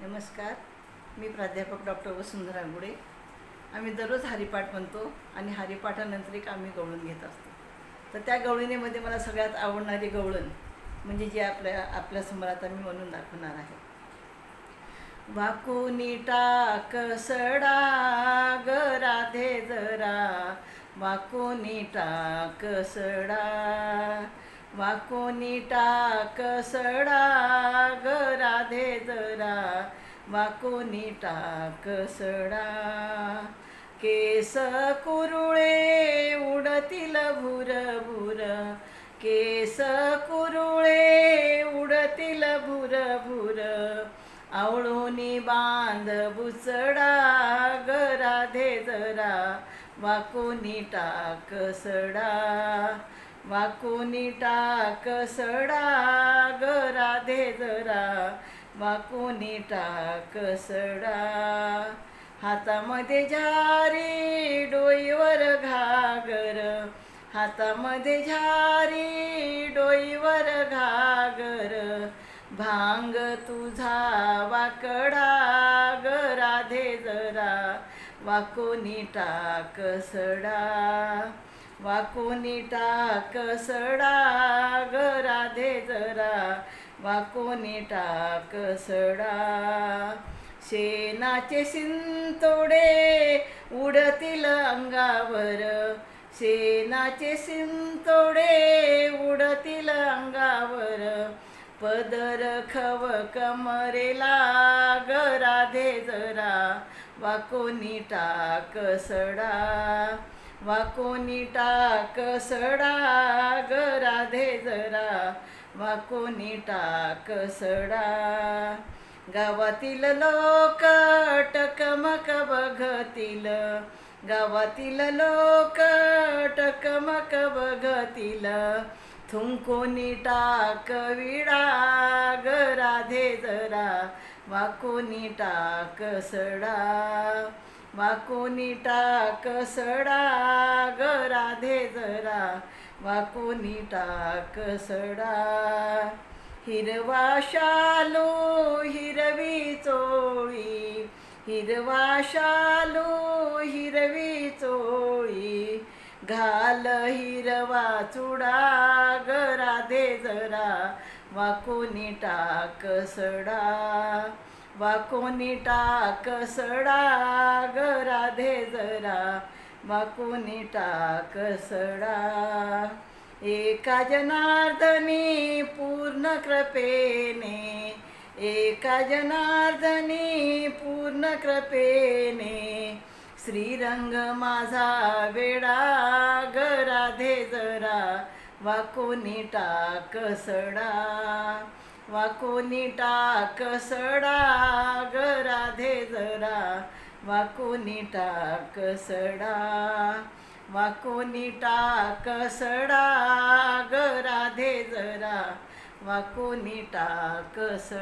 नमस्कार. मी प्राध्यापक डॉक्टर वसुंधरा गुडे. आम्ही दररोज हरिपाठ म्हणतो आणि हरिपाठानंतर एक आम्ही गवळण घेत असतो. तर त्या गवळणीमध्ये मला सगळ्यात आवडणारी गवळण म्हणजे जी आपल्यासमोर आता मी म्हणून दाखवणार आहे. वाकुनी टाक सडा ग राधे जरा, वाकुनी टाक सडा, वाकुनी टाक सडा ग राधे जरा, वाकुनी टाक सडा. केस कुरुळे उडतील भुर भुर, केस कुरुळे उडतील भुर भुर, आवळूनी बांध बुचडा ग राधे जरा, वाकुनी टाक सडा, वाकुनी टाक सडा ग राधे जरा, वाकुनी टाक सडा. हातामध्ये झारी डोईवर घागर, हातामध्ये झारी डोईवर घागर, भांग तुझा वाकडा ग राधे जरा, वाकुनी टाक सडा, वाकुनी टाक सडा ग राधे जरा, वाकुनी टाक सडा. शेणाचे शिंतोडे उडतील अंगावर, शेणाचे शिंतोडे उडतील अंगावर, पदर खव कमरेला ग राधे जरा, वाकुनी टाक सडा, वाकुनी टाक सडा ग राधे जरा, वाकुनी टाक सडा. गावातील लोक टकमक बघतील, गावातील लोक टकमक बघतील, थुंकुनी टाक विडा ग राधे जरा, वाकुनी टाक सडा, वाकुनी टाक सडा ग राधे जरा, वाकुनी टाक सडा. हिरवा शालू हिरवी चोळी, हिरवा शालू हिरवी चोळी, घाल हिरवा चुडा ग राधे जरा, वाकुनी टाक सडा, वाकुनी टाक सडा ग राधे जरा, वाकुनी टाक सडा. एका जनार्दनी पूर्ण कृपेने, एका जनार्दनी पूर्ण कृपेने, श्रीरंग माझा वेडा ग राधे जरा, वाकुनी टाक सडा, वाकुनी टाक सडा ग राधे जरा, वाकुनी टाक सडा, वाकुनी टाक सडा ग राधे जरा, वाकुनी टाक सडा.